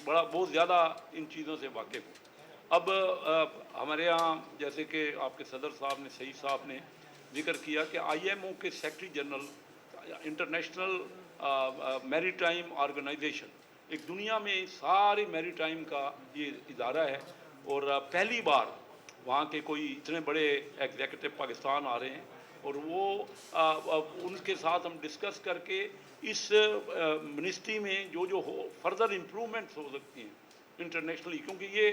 बहुत ज़्यादा इन चीज़ों से वाकिफ़ हूँ। अब हमारे यहाँ जैसे कि आपके सदर साहब ने, सईद साहब ने ज़िक्र किया कि आईएमओ के secretary general, international maritime organization, एक दुनिया में सारे मैरीटाइम का ये इदारा है, और पहली बार वहाँ के कोई इतने बड़े एग्जीक्यूटिव पाकिस्तान आ रहे हैं, और वो उनके साथ हम डिस्कस करके इस मिनिस्ट्री में जो जो हो फर्दर इम्प्रूवमेंट्स हो सकती हैं इंटरनेशनली, क्योंकि ये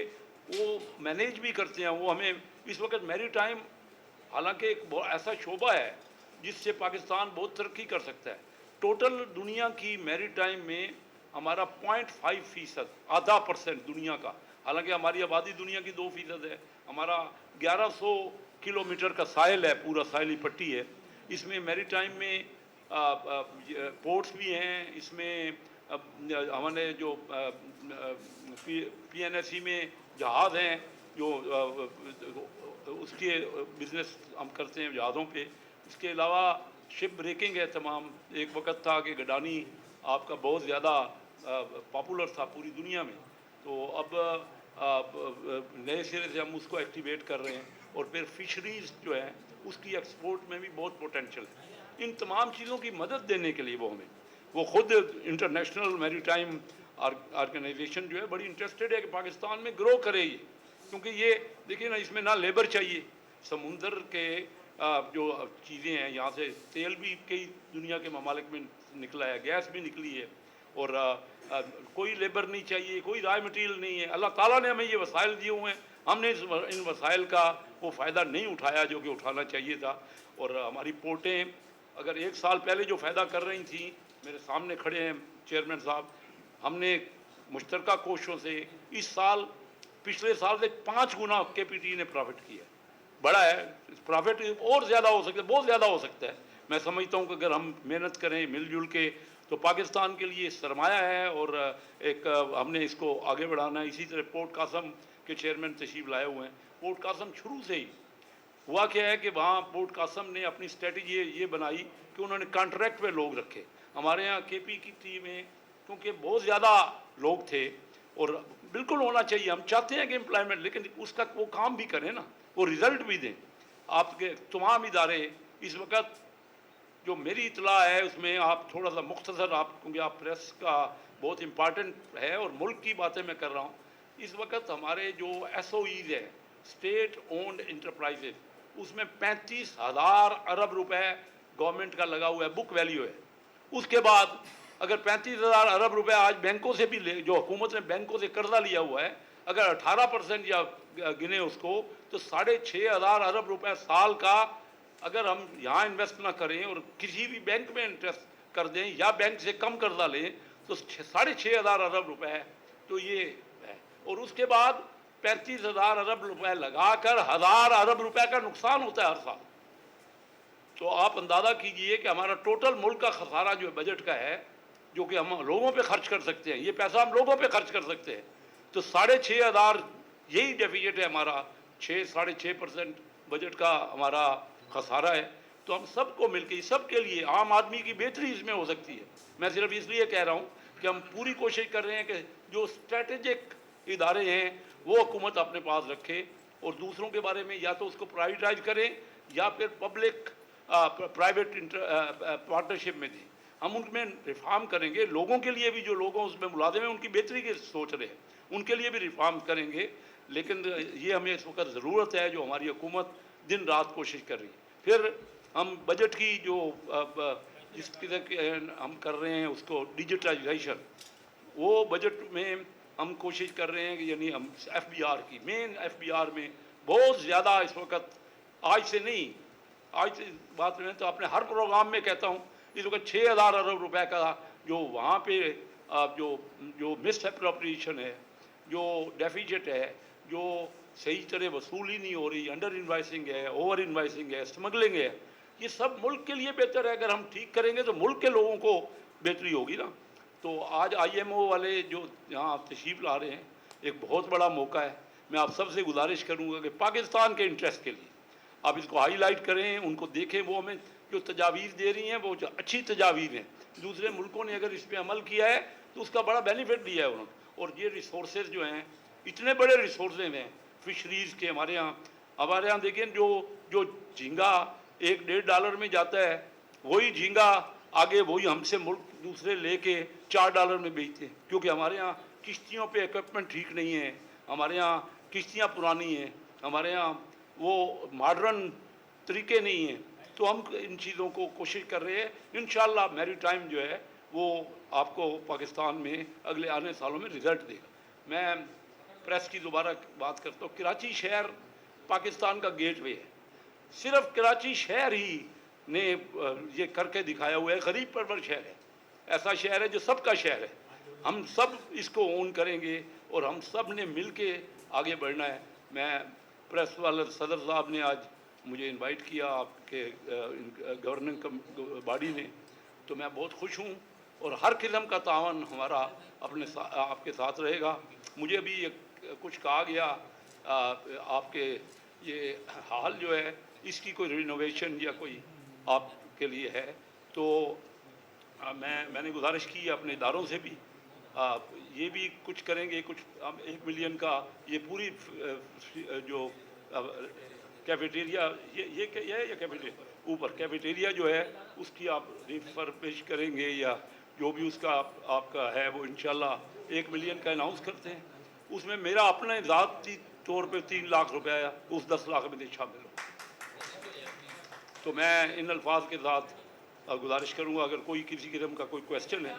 वो मैनेज भी करते हैं। वो हमें इस वक्त मैरीटाइम हालांकि एक ऐसा शोबा है जिससे पाकिस्तान बहुत तरक्की कर सकता है। टोटल दुनिया की मैरीटाइम में हमारा 0.5%, आधा % दुनिया का, हालांकि हमारी आबादी दुनिया की 2% है। हमारा 1100 किलोमीटर का साहिल है, पूरा साहिली पट्टी है। इसमें मैरीटाइम में पोर्ट्स भी हैं, इसमें हमारे जो PNSE में जहाज़ हैं जो उसके बिज़नेस हम करते हैं जहाज़ों पे। इसके अलावा शिप ब्रेकिंग है तमाम। एक वक्त था कि गडानी आपका बहुत ज़्यादा पॉपुलर था पूरी दुनिया में, तो अब नए सिरे से हम उसको एक्टिवेट कर रहे हैं। और फिर फिशरीज़ जो है उसकी एक्सपोर्ट में भी बहुत पोटेंशियल है। इन तमाम चीज़ों की मदद देने के लिए वो खुद इंटरनेशनल मैरीटाइम ऑर्गेनाइजेशन जो है बड़ी इंटरेस्टेड है कि पाकिस्तान में ग्रो करे ये, क्योंकि ये देखिए ना, इसमें ना लेबर चाहिए, समुंदर के जो चीज़ें हैं, यहाँ से तेल भी कई दुनिया के ममालिक में निकला है, गैस भी निकली है, और कोई लेबर नहीं चाहिए, कोई रॉ मटेरियल नहीं है। अल्लाह ताला ने हमें ये वसाइल दिए हुए हैं, हमने इन वसाइल का वो फ़ायदा नहीं उठाया जो कि उठाना चाहिए था। और हमारी पोर्टें अगर 1 साल पहले जो फ़ायदा कर रही थी, मेरे सामने खड़े हैं चेयरमैन साहब, हमने मुश्तरका कोशों से इस साल पिछले साल से 5 गुना KPT ने प्रॉफिट किया। बड़ा है प्रॉफिट, और ज़्यादा हो सकता है, बहुत ज़्यादा हो सकता है। मैं समझता हूँ कि अगर हम मेहनत करें मिलजुल के तो पाकिस्तान के लिए सरमाया है, और एक हमने इसको आगे बढ़ाना है। इसी तरह पोर्ट कासम के चेयरमैन तशरीफ लाए हुए हैं। पोर्ट कासम शुरू से ही हुआ क्या है कि वहाँ पोर्ट कासम ने अपनी स्ट्रेटजी ये बनाई कि उन्होंने कॉन्ट्रैक्ट पे लोग रखे। हमारे यहाँ KP की टीम में क्योंकि बहुत ज़्यादा लोग थे, और बिल्कुल होना चाहिए, हम चाहते हैं कि एम्प्लॉयमेंट, लेकिन उसका वो काम भी करें ना, वो रिज़ल्ट भी दें। आपके तमाम इदारे इस वक्त जो मेरी इतला है उसमें आप थोड़ा सा मुख्तसर, आप क्योंकि आप प्रेस का बहुत इम्पॉर्टेंट है और मुल्क की बातें मैं कर रहा हूँ। इस वक्त हमारे जो SOEs है, स्टेट ओन्ड इंटरप्राइजेज, उसमें 35,000 अरब रुपए गवर्नमेंट का लगा हुआ है, बुक वैल्यू है। उसके बाद अगर 35,000 अरब रुपए आज बैंकों से भी ले, जो हुकूमत ने बैंकों से कर्जा लिया हुआ है, अगर 18% या गिने उसको, तो 6,500 अरब रुपए साल का अगर हम यहाँ इन्वेस्ट ना करें और किसी भी बैंक में इंटरेस्ट कर दें या बैंक से कम कर्जा लें, तो 6,500 अरब रुपए है। तो ये है, और उसके बाद 35,000 अरब रुपए लगाकर 1,000 अरब रुपए का नुकसान होता है हर साल। तो आप अंदाज़ा कीजिए कि हमारा टोटल मुल्क का खसारा जो बजट का है, जो कि हम लोगों पे खर्च कर सकते हैं, ये पैसा हम लोगों पे खर्च कर सकते हैं, तो 6,500 यही डेफिसिट है हमारा। 6-6.5% बजट का हमारा खसारा है। तो हम सबको मिलकर, सबके लिए, आम आदमी की बेहतरी इसमें हो सकती है। मैं सिर्फ इसलिए कह रहा हूँ कि हम पूरी कोशिश कर रहे हैं कि जो स्ट्रेटेजिक इदारे हैं वो हुकूमत अपने पास रखे, और दूसरों के बारे में या तो उसको प्राइवेटाइज करें या फिर पब्लिक प्राइवेट पार्टनरशिप में दें। हम उनमें रिफॉर्म करेंगे, लोगों के लिए भी, जो लोगों उसमें मुलाजिम हैं उनकी बेहतरी की सोच रहे हैं, उनके लिए भी रिफॉर्म करेंगे। लेकिन ये हमें इस वक्त ज़रूरत है, जो हमारी हुकूमत दिन रात कोशिश कर रही है। फिर हम बजट की जो जिस तरह के हम कर रहे हैं उसको डिजिटलाइजेशन, वो बजट में हम कोशिश कर रहे हैं कि यानी हम FBR की, मेन FBR में बहुत ज़्यादा इस वक्त, आज से नहीं, आज से बात में तो अपने हर प्रोग्राम में कहता हूँ, इस वक्त 6,000 अरब रुपए का जो वहाँ पे जो मिस एप्रोप्रिएशन है, जो डेफिसिट है, जो सही तरह वसूली नहीं हो रही, अंडर इन्वाइसिंग है, ओवर इन्वाइसिंग है, स्मगलिंग है, ये सब मुल्क के लिए बेहतर है। अगर हम ठीक करेंगे तो मुल्क के लोगों को बेहतरी होगी ना। तो आज IMO वाले जो यहाँ तशरीफ़ ला रहे हैं, एक बहुत बड़ा मौका है। मैं आप सबसे गुजारिश करूँगा कि पाकिस्तान के इंटरेस्ट के लिए आप इसको हाईलाइट करें, उनको देखें। वो हमें जो तजावीज़ दे रही हैं वो अच्छी तजावीज़ हैं। दूसरे मुल्कों ने अगर इस पर अमल किया है तो उसका बड़ा बेनिफिट दिया है उन्होंने, اور یہ ریسورسز جو ہیں اتنے بڑے ریسورسز ہیں فشریز کے ہمارے یہاں دیکھیں جو جھینگا $1.5 میں جاتا ہے وہی جھینگا آگے وہی ہم سے ملک دوسرے لے کے $4 میں بیچتے ہیں، کیونکہ ہمارے یہاں کشتیوں پہ اکوپمنٹ ٹھیک نہیں ہے، ہمارے یہاں کشتیاں پرانی ہیں، ہمارے یہاں وہ ماڈرن طریقے نہیں ہیں، تو ہم ان چیزوں کو کوشش کر رہے ہیں. انشاءاللہ میری ٹائم جو ہے وہ آپ کو پاکستان میں اگلے آنے سالوں میں رزلٹ دے گا. میں پریس کی دوبارہ بات کرتا ہوں، کراچی شہر پاکستان کا گیٹ وے ہے. صرف کراچی شہر ہی نے یہ کر کے دکھایا ہوا ہے، غریب پرور شہر ہے، ایسا شہر ہے جو سب کا شہر ہے. ہم سب اس کو اون کریں گے اور ہم سب نے مل کے آگے بڑھنا ہے. میں پریس والے صدر صاحب نے آج مجھے انوائٹ کیا آپ کے گورننگ باڈی نے، تو میں بہت خوش ہوں اور ہر قسم کا تعاون ہمارا آپ کے ساتھ رہے گا. مجھے بھی کچھ کہا گیا آپ کے یہ حال جو ہے اس کی کوئی رینوویشن یا کوئی آپ کے لیے ہے، تو میں نے گزارش کی اپنے اداروں سے بھی یہ بھی کچھ کریں گے. کچھ ہم 1 ملین کا یہ پوری جو کیفیٹیریا یہ ہے یا کیفیٹیریا اوپر کیفیٹیریا جو ہے اس کی آپ ریفربش کریں گے یا جو بھی اس کا آپ کا ہے وہ انشاءاللہ 1 ملین کا اناؤنس کرتے ہیں. اس میں میرا اپنے ذاتی طور پہ 3 لاکھ روپیہ اس 10 لاکھ میں شامل ہو. تو میں ان الفاظ کے ساتھ گزارش کروں گا اگر کوئی کسی قسم کا کوئی کویسچن ہے.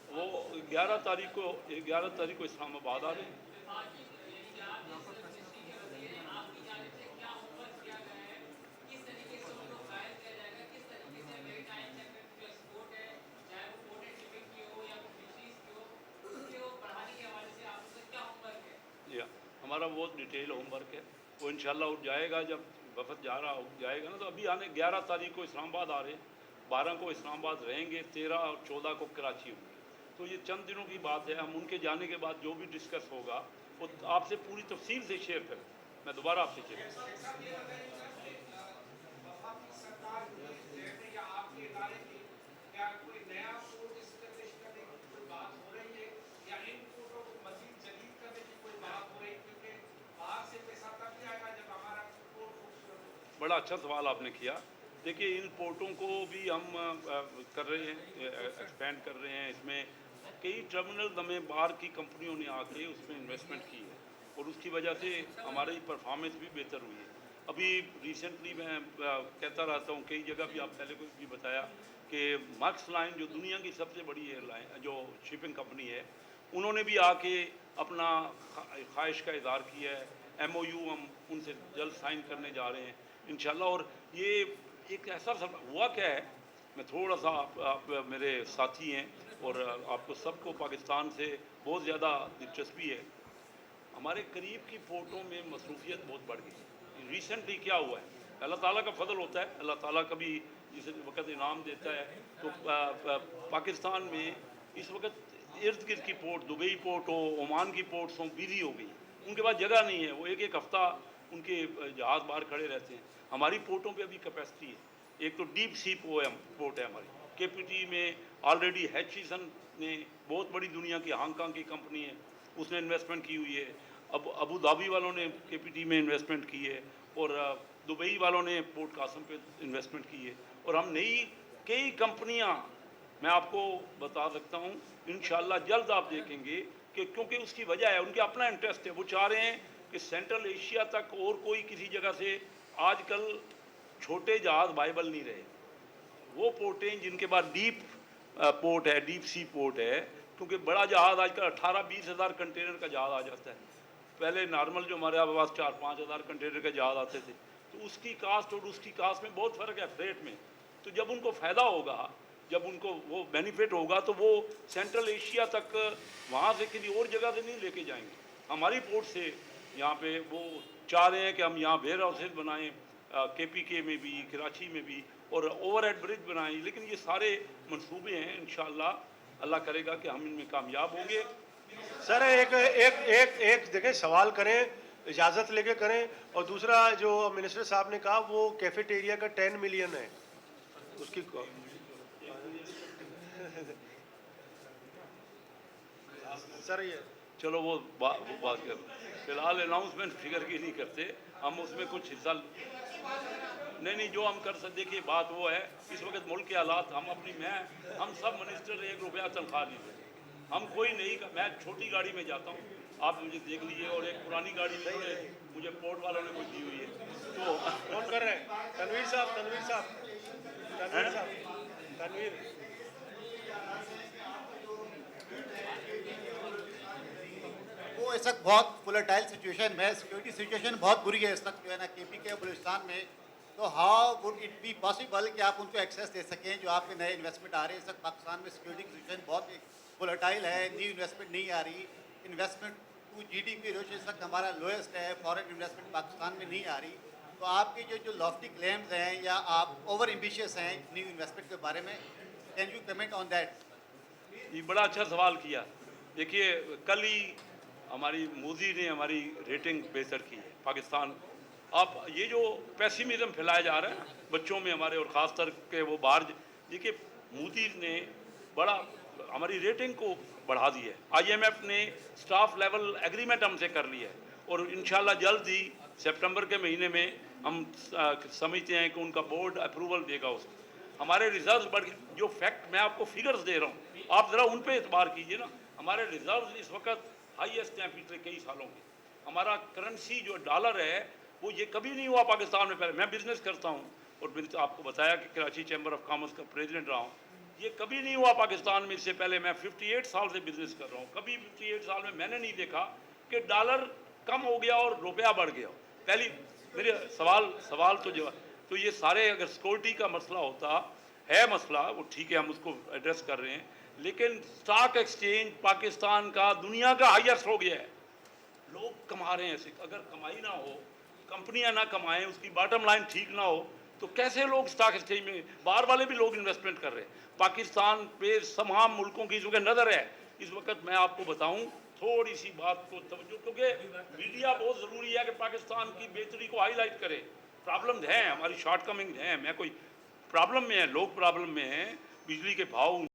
وہ 11 تاریخ کو اسلام آباد آ رہے ہیں. ہمارا بہت ڈیٹیل ہوم ورک ہے، وہ انشاءاللہ اٹھ جائے گا جب وفد جائے گا نا. تو ابھی 11 تاریخ کو اسلام آباد آ رہے ہیں، 12 کو اسلام آباد رہیں گے، 13 اور 14 کو کراچی ہوں گے. تو یہ چند دنوں کی بات ہے. ہم ان کے جانے کے بعد جو بھی ڈسکس ہوگا وہ آپ سے پوری تفصیل سے شیئر کریں. میں دوبارہ آپ سے شیئر کروں. بڑا اچھا سوال آپ نے کیا. دیکھیے ان پورٹوں کو بھی ہم کر رہے ہیں، ایکسپینڈ کر رہے ہیں. اس میں کئی ٹرمینل ہمیں باہر کی کمپنیوں نے آ کے اس میں انویسٹمنٹ کی ہے اور اس کی وجہ سے ہماری پرفارمنس بھی بہتر ہوئی ہے. ابھی ریسنٹلی میں کہتا رہتا ہوں کئی جگہ بھی، آپ پہلے کو بھی بتایا کہ مارکس لائن جو دنیا کی سب سے بڑی ایئر لائن جو شپنگ کمپنی ہے، انہوں نے بھی آ کے اپنا خواہش کا اظہار کیا ہے. MOU ہم ان سے جلد سائن کرنے جا رہے ہیں انشاءاللہ. اور یہ ایک ایسا ہوا کیا ہے، میں تھوڑا سا آپ میرے ساتھی ہیں اور آپ کو سب کو پاکستان سے بہت زیادہ دلچسپی ہے. ہمارے قریب کی پورٹوں میں مصروفیت بہت بڑھ گئی. ریسنٹلی کیا ہوا ہے، اللہ تعالیٰ کا فضل ہوتا ہے، اللہ تعالیٰ کبھی جس وقت انعام دیتا ہے. تو پاکستان میں اس وقت ارد گرد کی پورٹ، دبئی پورٹ ہو، عمان کی پورٹس ہوں، بیزی ہو گئی. ان کے پاس جگہ نہیں ہے، وہ ایک ہفتہ ان کے جہاز باہر کھڑے رہتے ہیں. ہماری پورٹوں پہ ابھی کیپیسٹی ہے. ایک تو ڈیپ سی پورٹ ہے ہماری KPT میں. آلریڈی ہیچیسن نے بہت بڑی دنیا کی ہانگ کانگ کی کمپنی ہے، اس نے انویسٹمنٹ کی ہوئی ہے. ابو دھابی والوں نے KPT میں انویسٹمنٹ کی ہے اور دبئی والوں نے پورٹ قاسم پہ انویسٹمنٹ کی ہے. اور ہم کئی کمپنیاں میں آپ کو بتا سکتا ہوں انشاءاللہ جلد آپ دیکھیں گے کہ کیونکہ اس کی وجہ ہے ان کے اپنا انٹرسٹ ہے. وہ چاہ رہے ہیں کہ سینٹرل ایشیا تک اور کوئی کسی جگہ سے، آج کل چھوٹے جہاز وائبل نہیں رہے. وہ پورٹیں جن کے بعد ڈیپ پورٹ ہے، ڈیپ سی پورٹ ہے، کیونکہ بڑا جہاز آج کل 18-20 ہزار کنٹینر کا جہاز آ جاتا ہے. پہلے نارمل جو ہمارے پاس 4-5 ہزار کنٹینر کے جہاز آتے تھے، تو اس کی کاسٹ اور اس کی کاسٹ میں بہت فرق ہے فریٹ میں. تو جب ان کو فائدہ ہوگا، جب ان کو وہ بینیفٹ ہوگا تو وہ سینٹرل ایشیا تک وہاں سے کسی اور جگہ سے نہیں لے کے جائیں گے. ہماری پورٹ سے یہاں پہ وہ چاہ رہے ہیں کہ ہم یہاں ویئر ہاؤسز بنائیں، KPK میں بھی، کراچی میں بھی، اور اوور ہیڈ برج بنائیں. لیکن یہ سارے منصوبے ہیں، انشاءاللہ اللہ کرے گا کہ ہم ان میں کامیاب ہوں گے. سر ایک دیکھیں سوال کریں इजाज़त लेके करें। और दूसरा जो मिनिस्टर साहब ने कहा वो कैफेटेरिया का 10 मिलियन है उसकी सर ये चलो वो बात कर, फिलहाल अनाउंसमेंट फिगर की नहीं करते हम, उसमें कुछ हिस्सा नहीं जो हम कर सकते। देखिए बात वो है, इस वक्त मुल्क के हालात, हम सब मिनिस्टर 1 रुपया तनख्वाह नहीं देते, हम कोई नहीं, मैं छोटी गाड़ी में जाता हूँ, आप मुझे देख लीजिए, और एक पुरानी गाड़ी में मुझे पोर्ट वालों ने कोई दी हुई है। तो कौन कर रहे हैं? तनवीर साहब, तनवीर वो इस वक्त बहुत वोलेटाइल सिचुएशन में, सिक्योरिटी सिचुएशन बहुत बुरी है इस वक्त जो है ना केपी के बलूचिस्तान में। तो how would it be possible कि आप उनको एक्सेस दे सकें जो आपके नए इन्वेस्टमेंट आ रहे हैं? इस वक्त पाकिस्तान में सिक्योरिटी सिचुएशन बहुत वोलेटाइल है, न्यू इन्वेस्टमेंट नहीं आ रही, इन्वेस्टमेंट टू जीडीपी रेशियो इस वक्त हमारा लोएस्ट है, फॉरेन इन्वेस्टमेंट पाकिस्तान में नहीं आ रही। तो आपके जो लॉफ्टी क्लेम्स हैं या आप ओवर एम्बिशियस हैं न्यू इन्वेस्टमेंट के बारे में, can you comment on that? ये बड़ा अच्छा सवाल किया। देखिए कल ही हमारी मूडी ने हमारी रेटिंग बेहतर की है पाकिस्तान। आप ये जो पेसिमिज्म फैलाया जा रहा है बच्चों में हमारे, और ख़ास कर के वो बाहर, देखिए मूडी ने बड़ा हमारी रेटिंग को बढ़ा दी है। आईएमएफ ने स्टाफ लेवल एग्रीमेंट हमसे कर लिया है, और इंशाल्लाह जल्द ही सितंबर के महीने में हम समझते हैं कि उनका बोर्ड अप्रूवल देगा उसको। हमारे रिजर्व बढ़ गए, जो फैक्ट मैं आपको फिगर्स दे रहा हूँ आप ज़रा उन पर एतबार कीजिए ना। हमारे रिजर्व इस वक्त हाईएस्ट हैं पिछले कई सालों के। हमारा करेंसी जो डॉलर है वो ये कभी नहीं हुआ पाकिस्तान में। पहले मैं बिज़नेस करता हूँ और मैंने आपको बताया कि कराची चैम्बर ऑफ कॉमर्स का प्रेसिडेंट रहा हूँ, ये कभी नहीं हुआ पाकिस्तान में। इससे पहले मैं 58 साल से बिज़नेस कर रहा हूँ, कभी 58 साल में मैंने नहीं देखा कि डॉलर कम हो गया और रुपया बढ़ गया। पहली मेरे सवाल तो जवाब, तो ये सारे अगर सिक्योरिटी का मसला होता है, मसला वो ठीक है, हम उसको एड्रेस कर रहे हैं, लेकिन स्टॉक एक्सचेंज पाकिस्तान का दुनिया का हाईएस्ट हो गया है। लोग कमा रहे हैं ऐसे, अगर कमाई ना हो, कंपनियां ना कमाएं, उसकी बॉटम लाइन ठीक ना हो, तो कैसे लोग स्टॉक एक्सचेंज में, बाहर वाले भी लोग इन्वेस्टमेंट कर रहे हैं। पाकिस्तान पे तमाम मुल्कों की जो नज़र है इस वक्त। मैं आपको बताऊं थोड़ी सी बात को तवज्जो, क्योंकि मीडिया बहुत ज़रूरी है कि पाकिस्तान की बेहतरी को हाईलाइट करे। प्रॉब्लम हैं, हमारी शॉर्ट कमिंग हैं, मैं कोई प्रॉब्लम में है, लोग प्रॉब्लम में हैं, बिजली के भाव